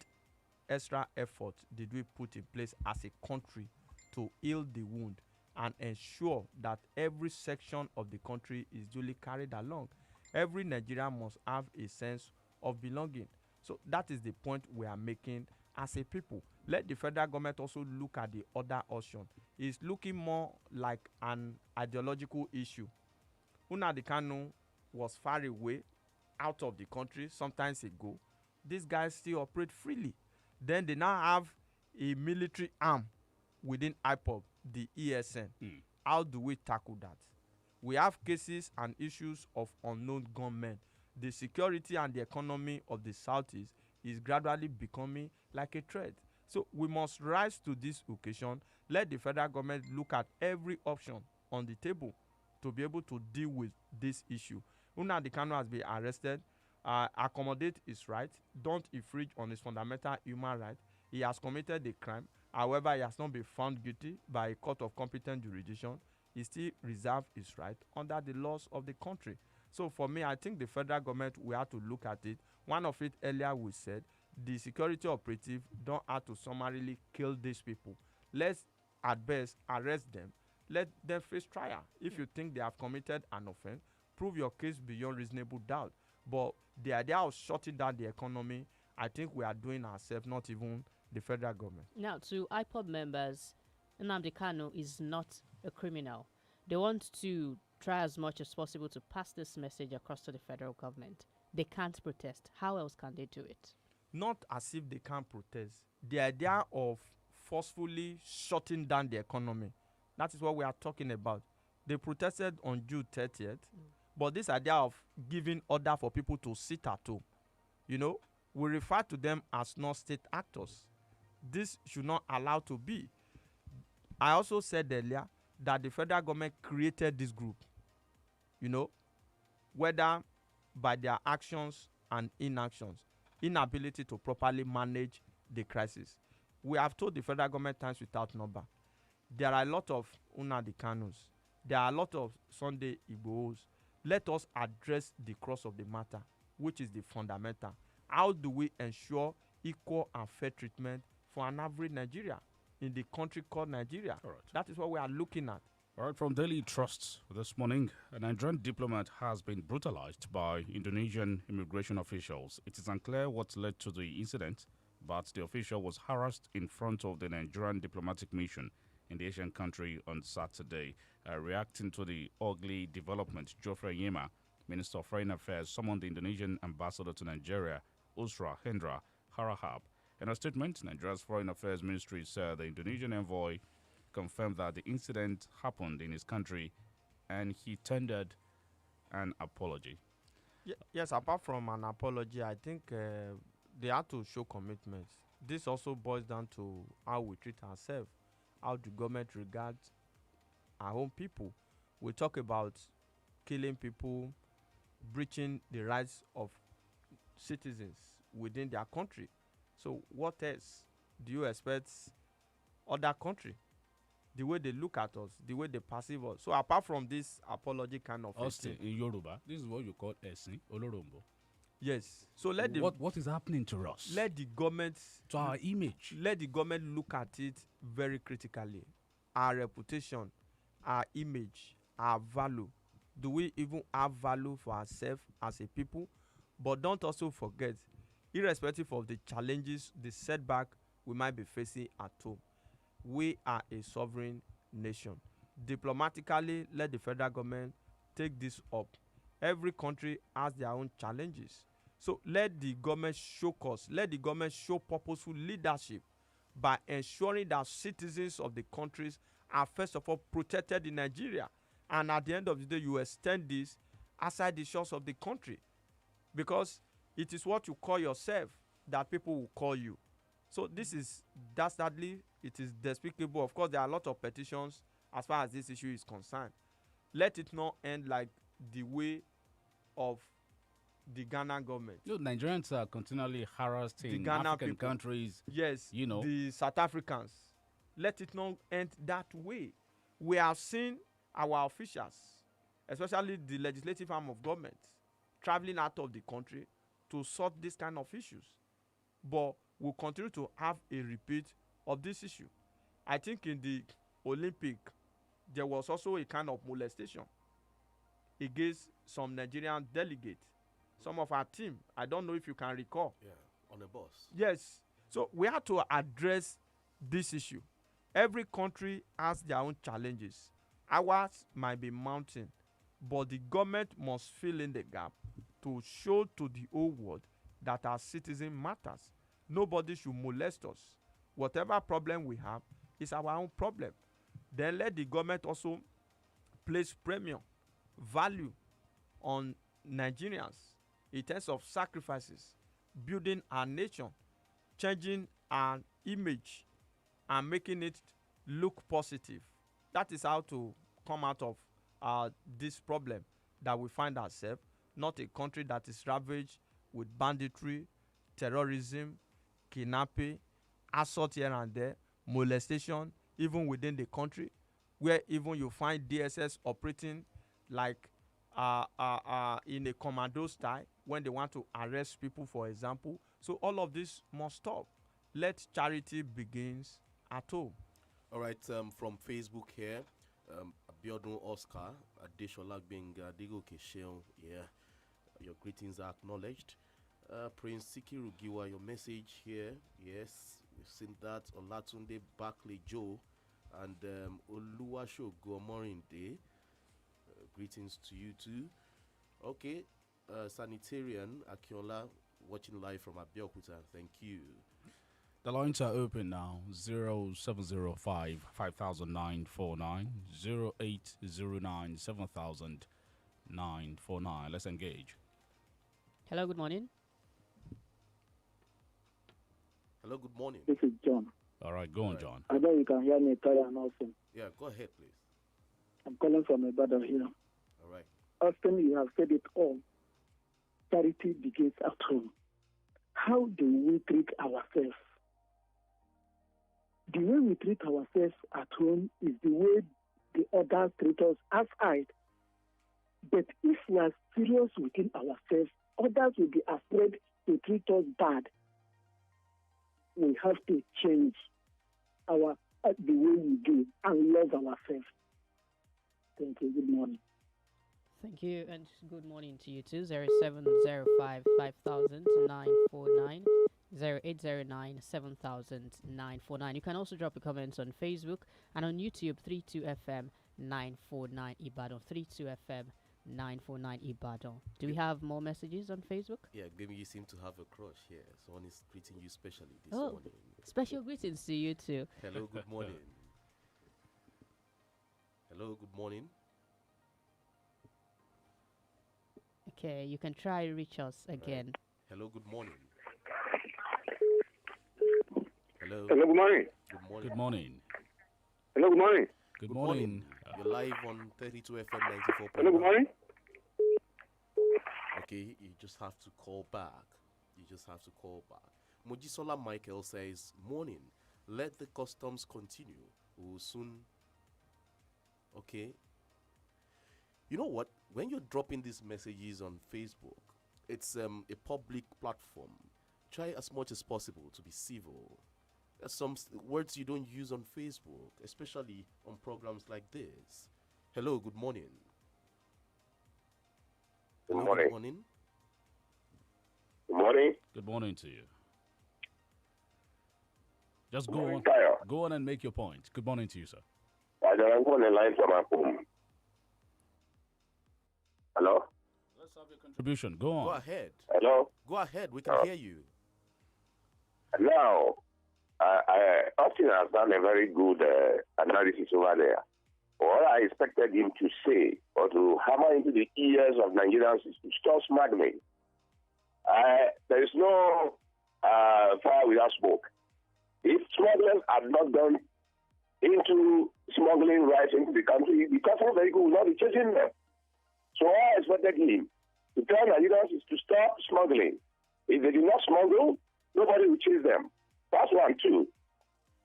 extra effort did we put in place as a country to heal the wound and ensure that every section of the country is duly carried along? Every Nigerian must have a sense of belonging. So that is the point we are making as a people. Let the federal government also look at the other option. It's looking more like an ideological issue. Nnamdi Kanu was far away out of the country sometimes ago. These guys still operate freely. Then they now have a military arm within IPOB, the ESN. How do we tackle that? We have cases and issues of unknown gunmen. The security and the economy of the Southeast is gradually becoming like a threat. So we must rise to this occasion. Let the federal government look at every option on the table to be able to deal with this issue. Nnamdi Kanu has been arrested. Accommodate his right. Don't infringe on his fundamental human right. He has committed a crime. However, he has not been found guilty by a court of competent jurisdiction. He still reserves his right under the laws of the country. So for me, I think the federal government, we have to look at it. One of it earlier we said, the security operative don't have to summarily kill these people. Let's at best arrest them. Let them face trial. If you think they have committed an offense, prove your case beyond reasonable doubt. But the idea of shutting down the economy, I think we are doing ourselves, not even the federal government. Now, to IPOB members, Nnamdi Kanu is not a criminal. They want to try as much as possible to pass this message across to the federal government. They can't protest. How else can they do it? Not as if they can't protest. The idea of forcefully shutting down the economy, that is what we are talking about. They protested on June 30th, but this idea of giving order for people to sit at home, you know, we refer to them as non-state actors. This should not allow to be. I also said earlier that the federal government created this group, you know, whether by their actions and inactions, inability to properly manage the crisis. We have told the federal government times without number, there are a lot of Nnamdi Kanus, there are a lot of Sunday Igbos. Let us address the crux of the matter, which is the fundamental. How do we ensure equal and fair treatment for an average Nigeria in the country called Nigeria? All right. That is what we are looking at. All right, from Daily Trust this morning, a Nigerian diplomat has been brutalized by Indonesian immigration officials. It is unclear what led to the incident, but the official was harassed in front of the Nigerian diplomatic mission in the Asian country on Saturday. Reacting to the ugly development, Geoffrey Yema, Minister of Foreign Affairs, summoned the Indonesian ambassador to Nigeria, Usra Hendra Harahap. In a statement, Nigeria's Foreign Affairs Ministry said the Indonesian envoy confirmed that the incident happened in his country and he tendered an apology. Yes, apart from an apology, I think they have to show commitment. This also boils down to how we treat ourselves, how the government regards our own people. We talk about killing people, breaching the rights of citizens within their country. So what else do you expect other country? The way they look at us, the way they perceive us. So apart from this apology kind of Austin, in Yoruba, this is what you call Esin Olorombo. Yes. So let the what is happening to us? Let the government to our image. Let the government look at it very critically. Our reputation, our image, our value. Do we even have value for ourselves as a people? But don't also forget, irrespective of the challenges, the setback we might be facing at home, we are a sovereign nation. Diplomatically, let the federal government take this up. Every country has their own challenges. So let the government show cause, let the government show purposeful leadership by ensuring that citizens of the countries are first of all protected in Nigeria. And at the end of the day, you extend this outside the shores of the country. Because it is what you call yourself that people will call you. So this is dastardly, it is despicable. Of course, there are a lot of petitions as far as this issue is concerned. Let it not end like the way of the Ghana government. Look, Nigerians are continually harassed The in Ghana African people. countries. Yes, you know. the South Africans. Let it not end that way. We have seen our officials, especially the legislative arm of government, traveling out of the country to sort this kind of issues. But we'll continue to have a repeat of this issue. I think in the Olympic, there was also a kind of molestation against some Nigerian delegates. Some of our team, I don't know if you can recall. Yeah, on a bus. Yes. So we have to address this issue. Every country has their own challenges. Ours might be mounting, but the government must fill in the gap to show to the whole world that our citizen matters. Nobody should molest us. Whatever problem we have is our own problem. Then let the government also place premium, value on Nigerians in terms of sacrifices, building our nation, changing our image, and making it look positive. That is how to come out of this problem that we find ourselves, not a country that is ravaged with banditry, terrorism, kidnapping, assault here and there, molestation, even within the country, where even you find DSS operating like in a commando style when they want to arrest people, for example. So all of this must stop. Let charity begins at home. All right, from Facebook here, Abiodun Oscar, Adeshola Benga, Digo Kesheon, yeah, your greetings are acknowledged. Prince Sikiru Giwa, your message here, yes, we've seen that. Olatunde Barkley Joe and Oluwasho Gomorinde, greetings to you too. Okay, Sanitarian Akiola, watching live from Abeokuta, thank you. The lines are open now. 0705 5949, 0809 7949. Let's engage. Hello, good morning. Hello, good morning. This is John. All right, go on, John. I know you can hear me clear and also. Yeah, go ahead, please. I'm calling from Ibadan here. All right. Austin, you have said it all. Charity begins at home. How do we treat ourselves? The way we treat ourselves at home is the way the others treat us outside. But if we are serious within ourselves, others will be afraid to treat us bad. We have to change the way we do and love ourselves. Thank you. Good morning. Thank you, and good morning to you too. 0705 5949, 0809 7949. You can also drop a comment on Facebook and on YouTube, 32FM 949 Ibadan, 32FM 949 Ibadan. Do we have more messages on Facebook? Yeah, Gbemi, you seem to have a crush here. Someone is greeting you specially this Oh, morning. special greetings to you too. Hello, good morning. Hello, good morning. Okay, you can try reach us again. Hello, good morning. Hello. Hello, good morning. Good morning. Good morning. Hello, good morning. Good morning. You're live on 32 FM 94. Hello, good morning. Okay, you just have to call back. Mojisola Michael says, morning. Let the customs continue. We will soon. Okay. You know what? When you're dropping these messages on Facebook, it's a public platform. Try as much as possible to be civil. There's some words you don't use on Facebook, especially on programs like this. Hello, good morning. Good Hello, morning. Good morning. Good morning. Good morning to you. Just go morning, on. Tayo. Go on and make your point. Good morning to you, sir. I don't go on the line from my home. Hello? Let's have your contribution. Go on. Go ahead. Hello? Go ahead. We can hear you. Now, Austin has done a very good analysis over there. What I expected him to say or to hammer into the ears of Nigerians is to stop smuggling. There is no fire without smoke. If smugglers had not gone into smuggling rice into the country, the customs vehicle will not be chasing them. So I expected him to tell Nigerians is to stop smuggling. If they do not smuggle, nobody will chase them. That's one. Two,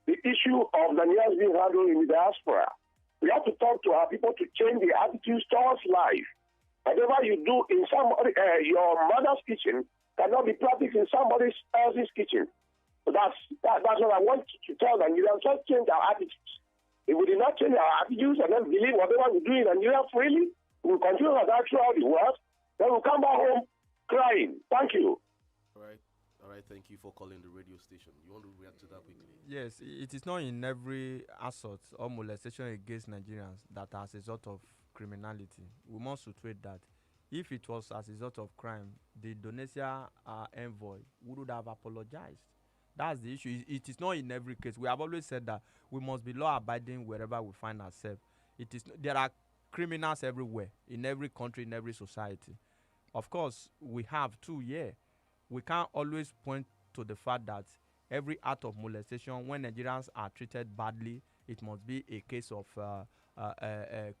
the issue of Nigerians being handled in the diaspora. We have to talk to our people to change the attitudes towards life. Whatever you do in somebody, your mother's kitchen cannot be practiced in somebody else's kitchen. So that's what I want to tell Nigerians. Let's change our attitudes. If we do not change our attitudes and then believe whatever we do in Nigeria freely, we will continue like that throughout the world. Then we'll come back home crying. Thank you. All right. Thank you for calling the radio station. You want to react to that quickly? Yes, it is not in every assault or molestation against Nigerians that as a result of criminality. We must situate that. If it was as a result of crime, the Indonesia envoy would have apologized. That's the issue. It is not in every case. We have always said that we must be law-abiding wherever we find ourselves. There are criminals everywhere, in every country, in every society. Of course, we have two here. We can't always point to the fact that every act of molestation, when Nigerians are treated badly, it must be a case of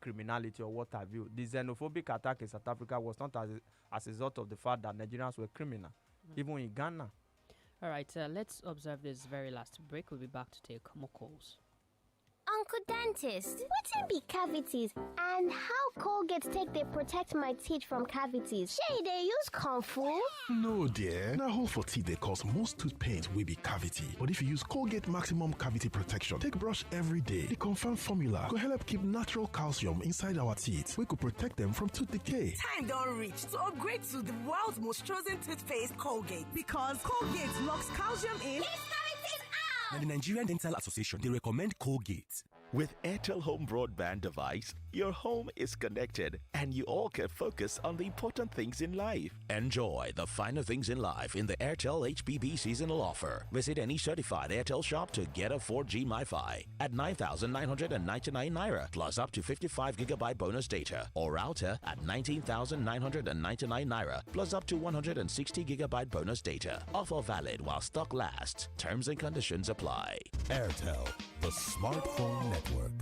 criminality or what have you. The xenophobic attack in South Africa was not as a result of the fact that Nigerians were criminal, even in Ghana. All right, let's observe this very last break. We'll be back to take more calls. Uncle Dentist, wetin be cavities and how Colgate take dey protect my teeth from cavities? Shey dey use comfort? No dear, na hole for teeth dey cause most tooth pain wey be cavity. But if you use Colgate Maximum Cavity Protection take brush every day, the confirmed formula go help keep natural calcium inside our teeth wey go protect them from tooth decay. Time don reach to upgrade to the world's most chosen toothpaste, Colgate, because Colgate locks calcium in. Now, the Nigerian Dental Association, they recommend Colgate. With Airtel Home Broadband device, your home is connected and you all can focus on the important things in life. Enjoy the finer things in life in the Airtel HBB seasonal offer. Visit any certified Airtel shop to get a 4G MiFi at 9,999 Naira plus up to 55 gigabyte bonus data, or router at 19,999 Naira plus up to 160 gigabyte bonus data. Offer valid while stock lasts. Terms and conditions apply. Airtel, the smartphone network.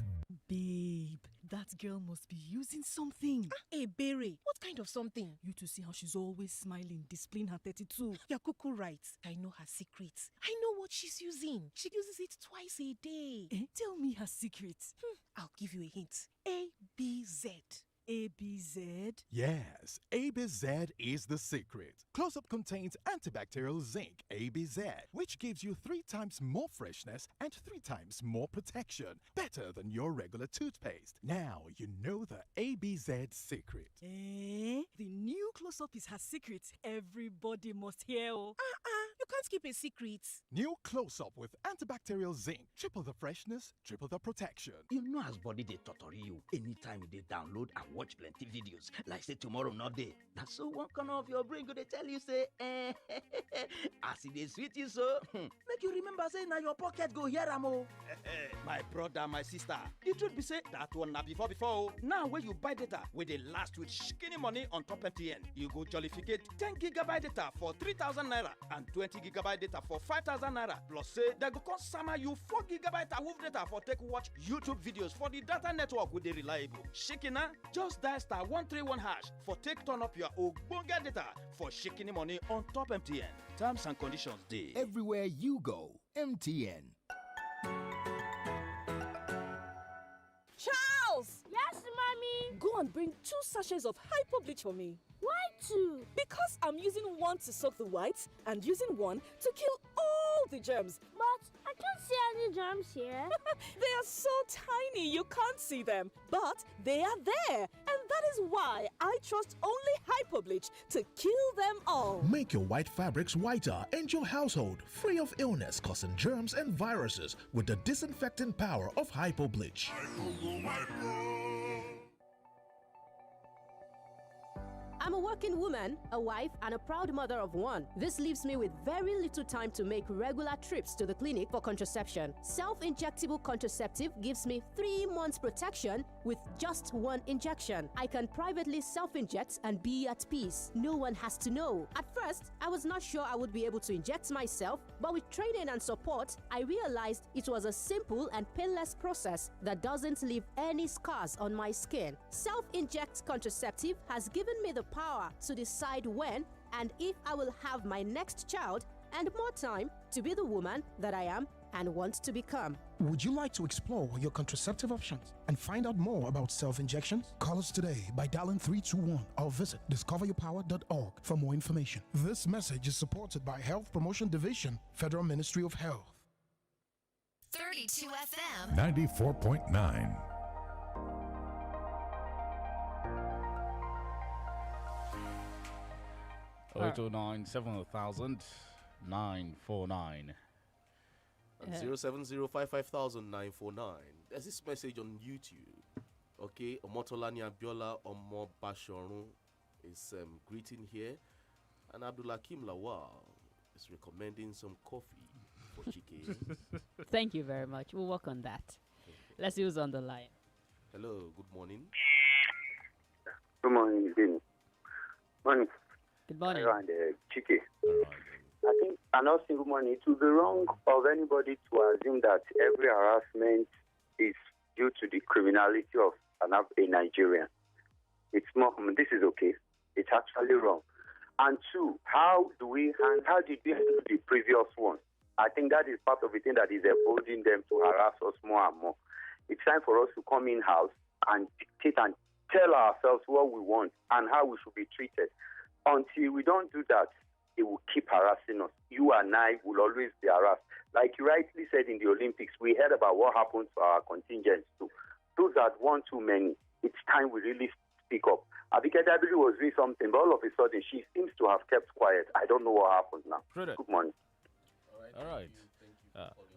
Babe, that girl must be using something. Hey, Berry, what kind of something? You to see how she's always smiling, displaying her 32. You're cuckoo right. I know her secrets. I know what she's using. She uses it twice a day. Tell me her secrets. I'll give you a hint. ABZ. ABZ? Yes, ABZ is the secret. Close-Up contains antibacterial zinc, ABZ, which gives you 3 times more freshness and 3 times more protection. Better than your regular toothpaste. Now you know the ABZ secret. The new Close-Up is her secret. Everybody must hear. You can't keep a secret. New Close-Up with antibacterial zinc. Triple the freshness, triple the protection. You know as body dey totori you anytime you dey download and watch plenty videos like say tomorrow not day. That's so one corner of your brain go dey tell you say as e dey sweet you so make you remember say na your pocket go hear am o. My brother, my sister, the truth be say that one na before o. Now when you buy data wey dey last with shikini money on top MTN, you go jollificate 10 gigabyte data for 3,000 naira and 20 gigabyte data for 5,000 naira. Plus say they go come sama you 4 gigabyte awoof data for take watch YouTube videos for the data network wey dey reliable. Shikina, just dial *131# for take turn up your ogbonge data for shikini money on top MTN. Terms and conditions dey. Everywhere you go, MTN. Charles! Yes, mommy? Go and bring 2 sachets of hypo bleach for me. Why 2? Because I'm using one to soak the whites and using one to kill all the germs. But I can't see any germs here. They are so tiny you can't see them. But they are there. And that is why I trust only hypo bleach to kill them all. Make your white fabrics whiter and your household free of illness causing germs and viruses with the disinfecting power of hypo bleach. I'm a working woman, a wife, and a proud mother of one. This leaves me with very little time to make regular trips to the clinic for contraception. Self-injectable contraceptive gives me 3 months protection with just 1 injection. I can privately self-inject and be at peace. No one has to know. At first, I was not sure I would be able to inject myself, but with training and support, I realized it was a simple and painless process that doesn't leave any scars on my skin. Self-inject contraceptive has given me the power to decide when and if I will have my next child and more time to be the woman that I am and want to become. Would you like to explore your contraceptive options and find out more about self-injections? Call us today by dialing 321 or visit discoveryourpower.org for more information. This message is supported by Health Promotion Division, Federal Ministry of Health. 32 FM 94.9. Oh, 809 949. And 070550949. There's this message on YouTube. Okay, Omotolani Abiola Omo Bashorun is greeting here, and Abdulakim Lawal is recommending some coffee for Chike. Thank you very much. We'll work on that. Let's see who's on the line. Hello, good morning. Good morning, Vin. Morning. Good morning. And Chike. I think, and also good morning. It would be wrong of anybody to assume that every harassment is due to the criminality of a Nigerian. It's more, this is okay. It's actually wrong. And two, how did we handle the previous one? I think that is part of the thing that is emboldening them to harass us more and more. It's time for us to come in-house and dictate and tell ourselves what we want and how we should be treated. Until we don't do that, they will keep harassing us. You and I will always be harassed. Like you rightly said in the Olympics, we heard about what happened to our contingents too. Those are one too many. It's time we really speak up. Abike Dabiri was doing something, but all of a sudden she seems to have kept quiet. I don't know what happened now. Good morning. All right.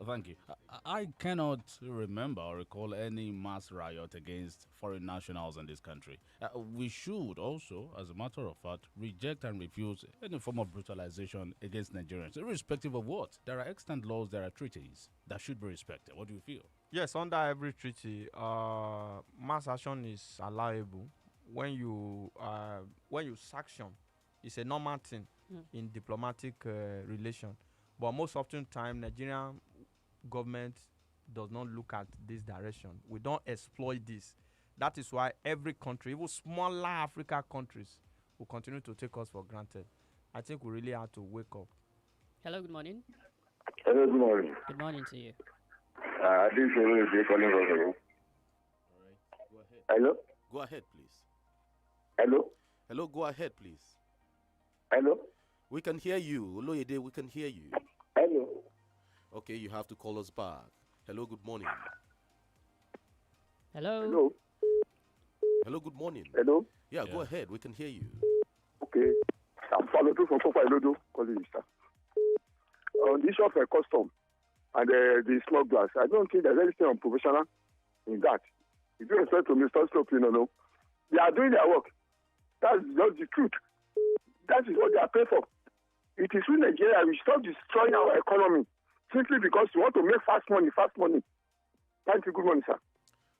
Thank you. I cannot remember or recall any mass riot against foreign nationals in this country. We should also, as a matter of fact, reject and refuse any form of brutalization against Nigerians, irrespective of what. There are extant laws, there are treaties that should be respected. What do you feel? Yes, under every treaty, mass action is allowable when you sanction. It's a normal thing in diplomatic relation. But most often time, Nigerian government does not look at this direction. We don't exploit this. That is why every country, even smaller African countries, will continue to take us for granted. I think we really have to wake up. Hello, good morning. Hello, good morning. Good morning to you. This is calling from the room. Hello? Go ahead, please. Hello? Hello, go ahead, please. Hello? We can hear you. Oloyede, we can hear you. Hello? Okay, you have to call us back. Hello, good morning. Hello? Hello? Hello, good morning. Hello? Yeah, go ahead. We can hear you. Okay. I'm following from Papa Ilodo, calling you, sir. On the issue of custom and the smugglers, I don't think there's anything unprofessional in that. If you refer to Mr. Slope, no. They are doing their work. That's just the truth. That is what they are paid for. It is in Nigeria we stop destroying our economy simply because we want to make fast money. Thank you. Good morning, sir.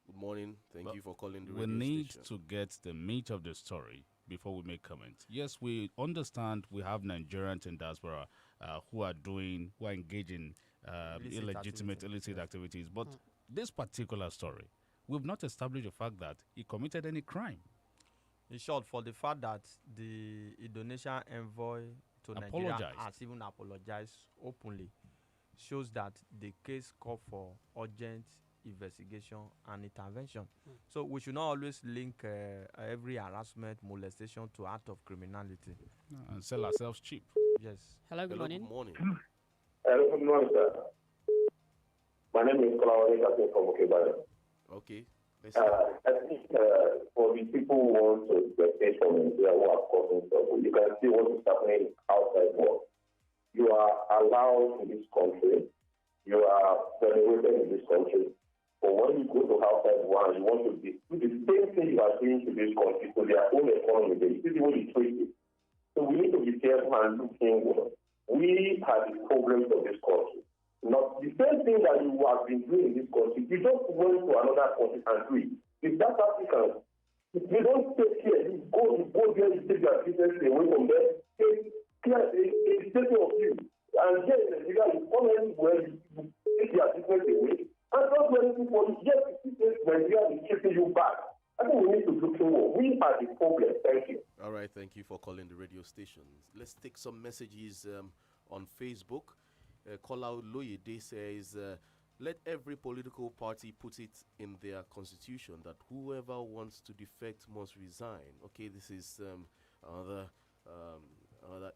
Good morning. Thank you for calling the We radio need station. to get the meat of the story before we make comments. Yes, we understand we have Nigerians in diaspora who are engaging illicit activities. But this particular story, we've not established the fact that he committed any crime. In short, for the fact that the Indonesian envoy to Nigeria has even apologized openly, shows that the case called for urgent investigation and intervention. So we should not always link every harassment, molestation to act of criminality. And sell ourselves cheap. Yes. Hello, good morning. Good morning. Hello, good morning, sir. My name is Kolawole from Okebayo. Okay. I think for the people who want to get paid from India who are causing trouble, you can see what is happening outside work. You are allowed in this country. You are celebrated in this country. But when you go to outside work, you want to do the same thing you are doing to this country, to their own economy. This is what you treat it. So we need to be careful and look inward. We have the problems of this country. Not the same thing that you have been doing in this country. You just went to another country and do it. If that African, if you don't stay here, you go there, you take your business away from there, it's taking of you. And then you come anywhere, you take your business away. And not do anything for you. Yes, Nigeria is keeping you back. I think we need to look inward. We are the problem. Thank you. All right, thank you for calling the radio station. Let's take some messages on Facebook. Kola Loyede says, let every political party put it in their constitution that whoever wants to defect must resign. Okay, this is another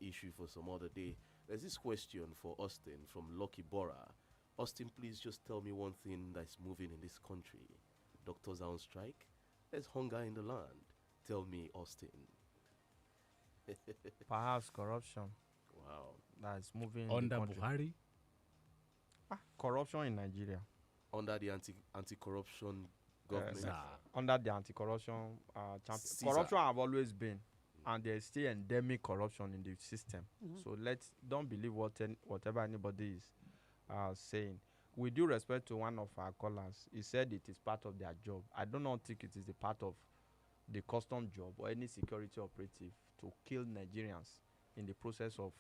issue for some other day. There's this question for Austin from Lucky Bora. Austin, please just tell me one thing that's moving in this country. Doctors are on strike. There's hunger in the land. Tell me, Austin. Perhaps corruption. Wow. That is moving Under in the country. Buhari? Corruption in Nigeria. Under the anti-corruption government. Under the anti-corruption champion. Corruption have always been, and there's still endemic corruption in the system. So don't believe whatever anybody is saying. With due respect to one of our callers, he said it is part of their job. I do not think it is a part of the custom job or any security operative to kill Nigerians in the process of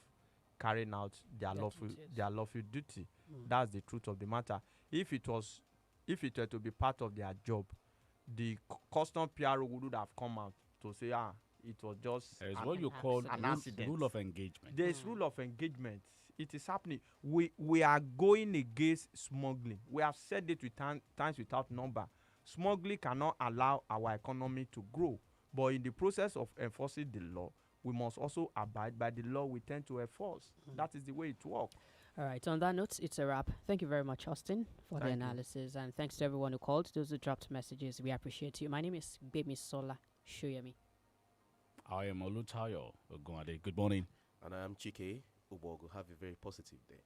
carrying out their lawful duty. That's the truth of the matter. If it were to be part of their job, the custom PRO would have come out to say, it was just what you call an accident. Rule of engagement. There is rule of engagement. It is happening. We are going against smuggling. We have said it with times without number. Smuggling cannot allow our economy to grow. But in the process of enforcing the law, we must also abide by the law we tend to enforce. That is the way it works. All right, on that note, it's a wrap. Thank you very much, Austin, for the analysis. And thanks to everyone who called, those who dropped messages. We appreciate you. My name is GBEMISOLA. SOYEMI. I am OLUTAYO. OGUNADE. Good morning. And I am CHIKE. OGBOGU. Have a very positive day.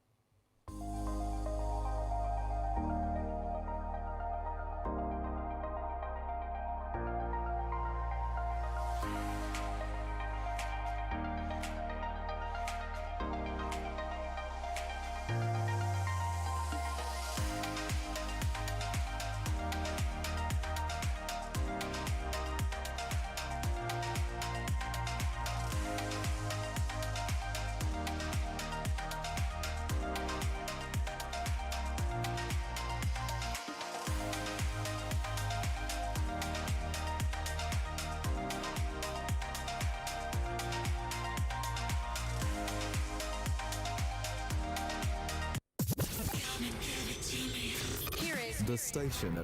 The station that